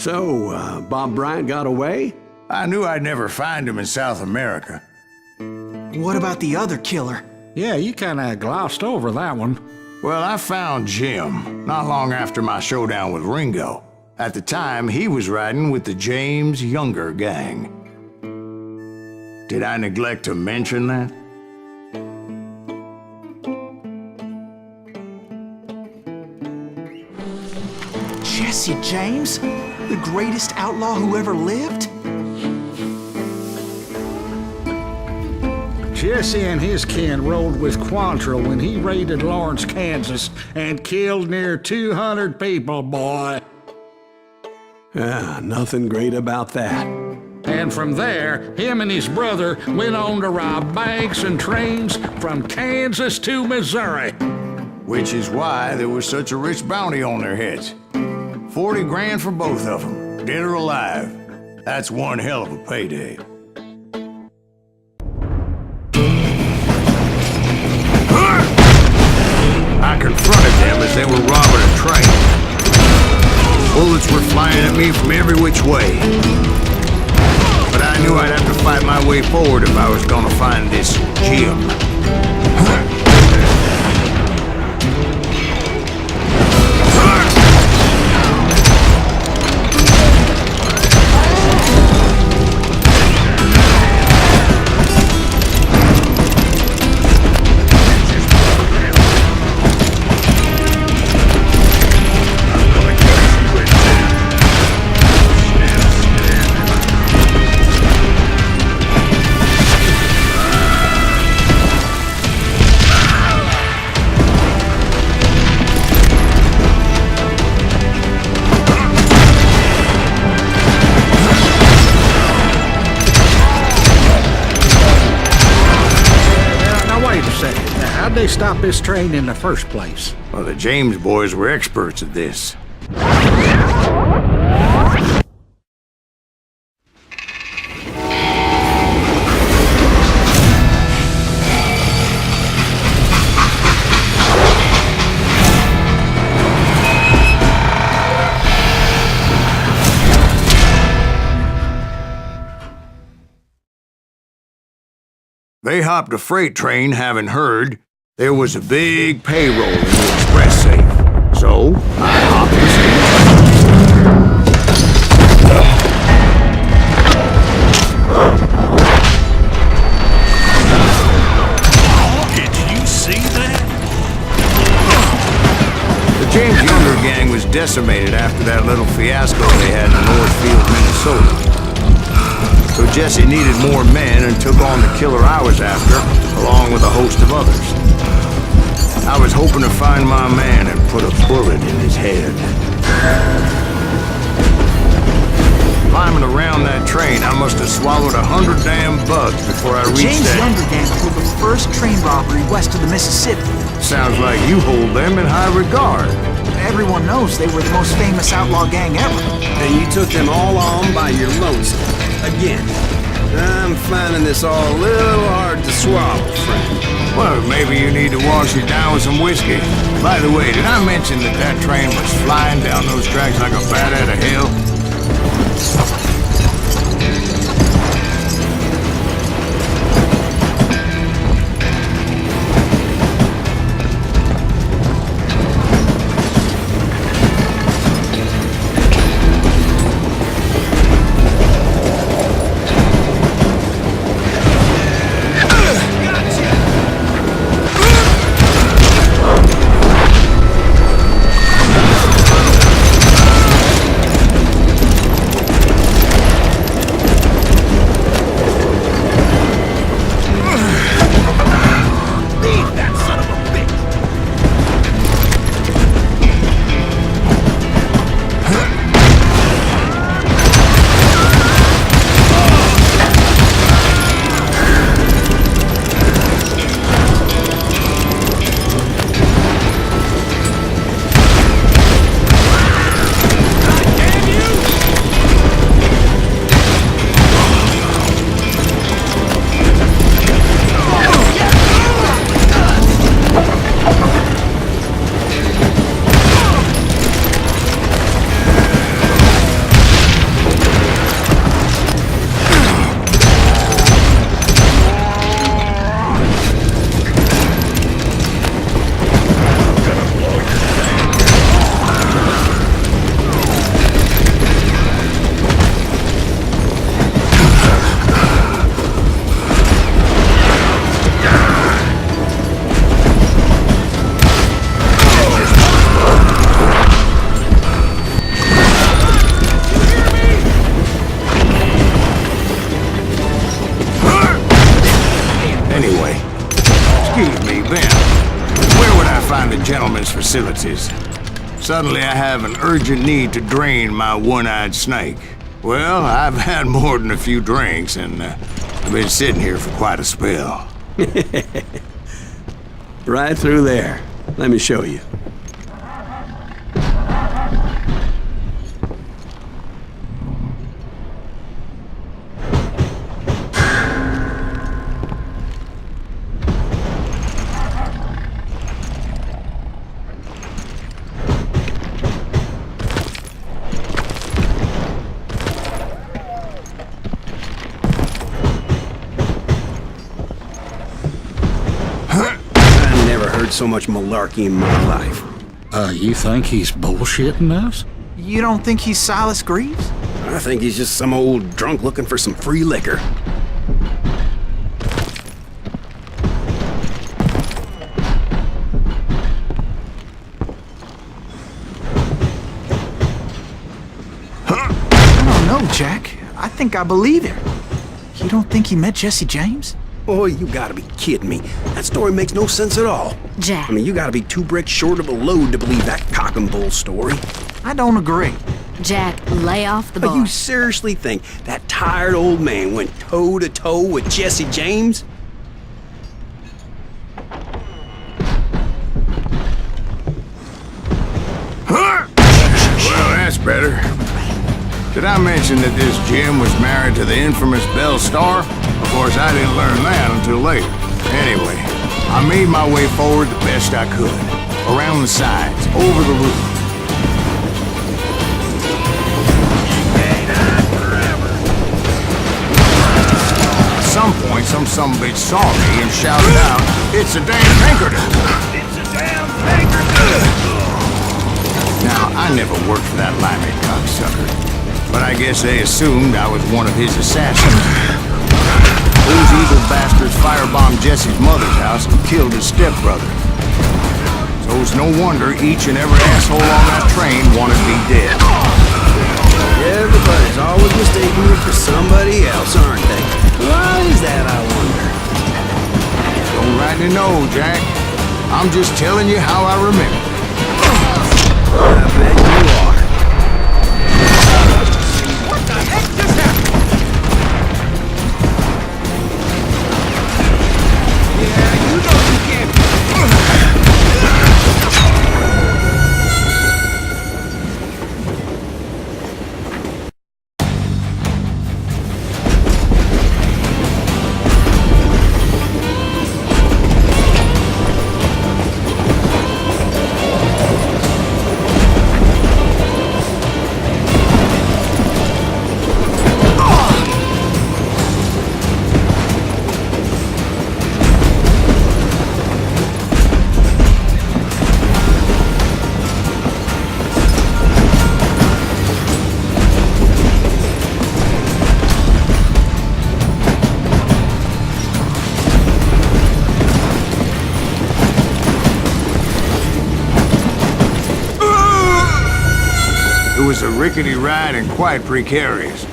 So, Bob Bryant got away? I knew I'd never find him in South America. What about the other killer? Yeah, you kinda glossed over that one. Well, I found Jim not long after my showdown with Ringo. At the time, he was riding with the James Younger gang. Did I neglect to mention that? Jesse James? The greatest outlaw who ever lived? Jesse and his kin rode with Quantrill when he raided Lawrence, Kansas, and killed near 200 people, boy. Nothing great about that. And from there, him and his brother went on to rob banks and trains from Kansas to Missouri. Which is why there was such a rich bounty on their heads. 40 grand for both of them, dead or alive. That's one hell of a payday. I confronted them as they were robbing a train. Bullets were flying at me from every which way. But I knew I'd have to fight my way forward if I was gonna find this Jim. How'd they stop this train in the first place? Well, the James boys were experts at this. They hopped a freight train having heard there was a big payroll in the express safe. So, I hopped the safe. Did you see that? The James Younger gang was decimated after that little fiasco they had in Northfield, Minnesota. So Jesse needed more men and took on the killer I was after, along with a host of others. I was hoping to find my man and put a bullet in his head. Climbing around that train, I must have swallowed 100 damn bugs before I reached that. James Younger gang pulled the first train robbery west of the Mississippi. Sounds like you hold them in high regard. Everyone knows they were the most famous outlaw gang ever. And you took them all on by your lonesome. Again. I'm finding this all a little hard to swallow, friend. Well, maybe you need to wash it down with some whiskey. By the way, did I mention that that train was flying down those tracks like a bat out of hell? Anyway, excuse me, Ben. Where would I find the gentleman's facilities? Suddenly I have an urgent need to drain my one-eyed snake. Well, I've had more than a few drinks, and I've been sitting here for quite a spell. Right through there. Let me show you. So much malarkey in my life. You think he's bullshitting us? You don't think he's Silas Greeves? I think he's just some old drunk looking for some free liquor. I don't know, Jack. I think I believe him. You don't think he met Jesse James? Boy, you gotta be kidding me. That story makes no sense at all. Jack. I mean, you gotta be 2 bricks short of a load to believe that cock and bull story. I don't agree. Jack, lay off the But bar. you seriously think that tired old man went toe-to-toe with Jesse James? Well, that's better. Did I mention that this Jim was married to the infamous Belle Starr? Of course, I didn't learn that until later. Anyway, I made my way forward the best I could. Around the sides, over the roof. At some point, some sumbitch saw me and shouted out, "It's a damn Pinkerton!" It's a damn Pinkerton! Now, I never worked for that limey cocksucker, but I guess they assumed I was one of his assassins. Those evil bastards firebombed Jesse's mother's house and killed his stepbrother. So it's no wonder each and every asshole on that train wanted me dead. Everybody's always mistaking you for somebody else, aren't they? Why is that, I wonder? Don't rightly know, Jack. I'm just telling you how I remember. I bet you are. What the heck just happened? Yeah, you know you can't. It was a rickety ride and quite precarious.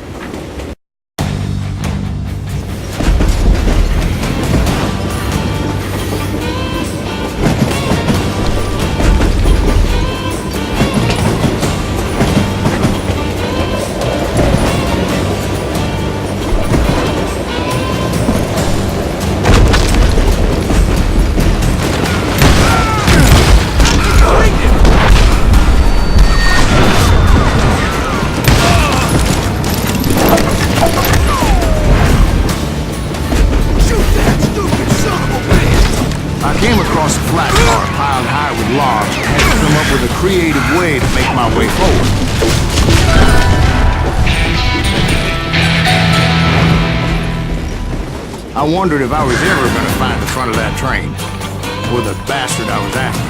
Creative way to make my way forward. I wondered if I was ever going to find the front of that train, or the bastard I was after.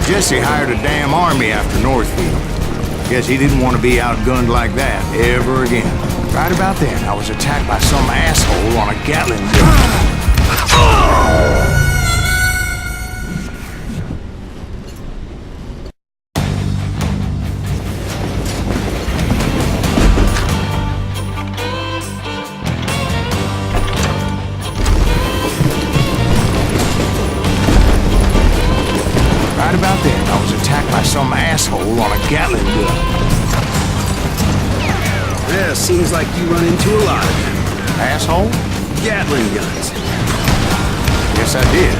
Jesse hired a damn army after Northfield. Guess he didn't want to be outgunned like that ever again. Right about then, I was attacked by some asshole on a Gatling gun. asshole on a Gatling gun. Yeah, seems like you run into a lot of them. Asshole? Gatling guns. Yes, I did.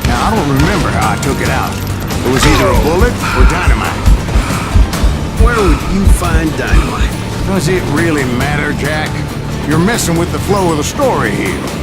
Now, I don't remember how I took it out. It was either a bullet or dynamite. Where would you find dynamite? Does it really matter, Jack? You're messing with the flow of the story here.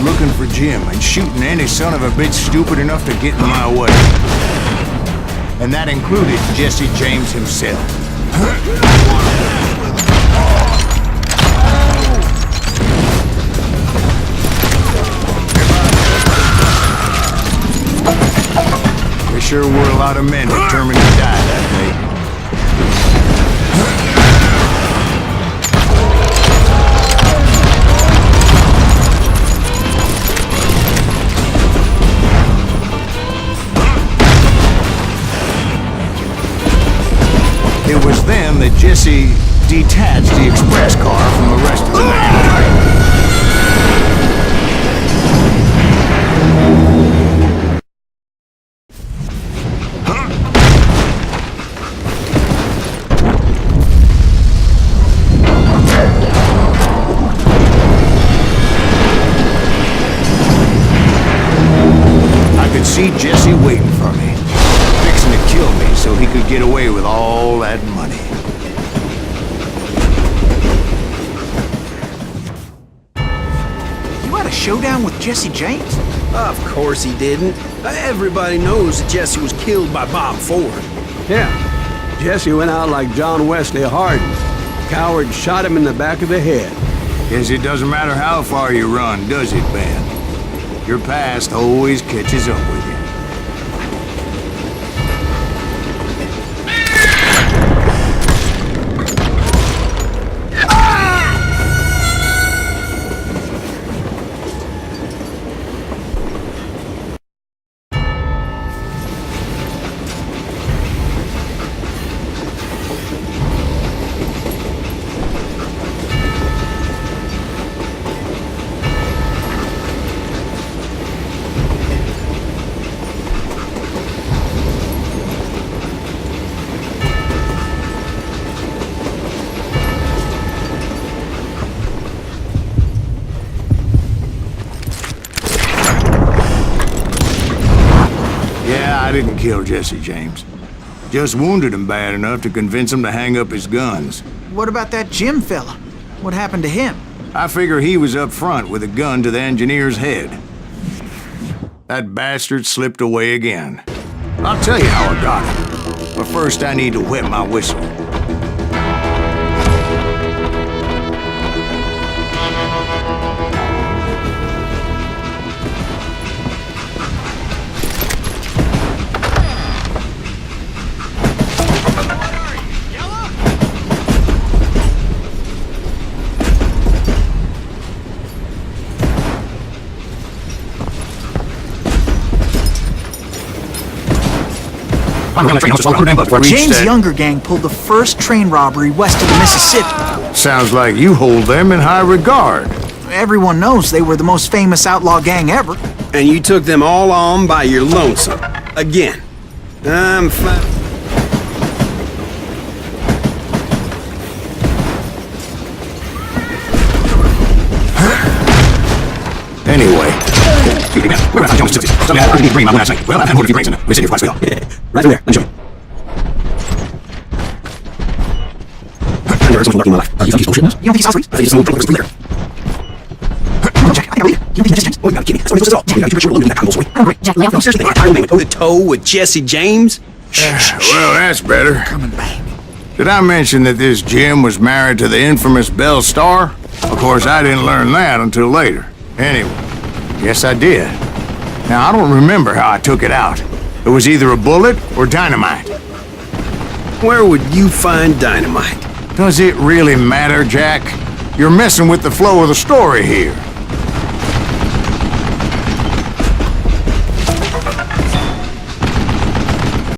Looking for Jim and shooting any son of a bitch stupid enough to get in my way. And that included Jesse James himself. There sure were a lot of men determined to die that day. It was then that Jesse detached the express car from the rest of the man. I could see Jesse waiting for me, fixing to kill me so he could get away with all that money. You had a showdown with Jesse James? Of course he didn't. Everybody knows that Jesse was killed by Bob Ford. Yeah. Jesse went out like John Wesley Hardin. Coward shot him in the back of the head. Guess it doesn't matter how far you run, does it, Ben? Your past always catches up with you. I didn't kill Jesse James. Just wounded him bad enough to convince him to hang up his guns. What about that Jim fella? What happened to him? I figure he was up front with a gun to the engineer's head. That bastard slipped away again. I'll tell you how I got him. But first I need to wet my whistle. James' that. younger gang pulled the first train robbery west of the Mississippi. Sounds like you hold them in high regard. Everyone knows they were the most famous outlaw gang ever. And you took them all on by your lonesome. Again. I'm fine. Anyway, Right there. Let me show you. You don't think he's Osprey? Jack, I gotta leave. You don't think he's James? Oh, you gotta kidding me. That's what it was all. You gotta keep your loading that combo swing. I don't agree. Jack, lay off those. Seriously, Iron Man toe to toe with Jesse James? well, that's better. Coming back. Did I mention that this Jim was married to the infamous Belle Starr? Of course, I didn't learn that until later. Anyway, yes, I did. Now, I don't remember how I took it out. It was either a bullet or dynamite. Where would you find dynamite? Does it really matter, Jack? You're messing with the flow of the story here.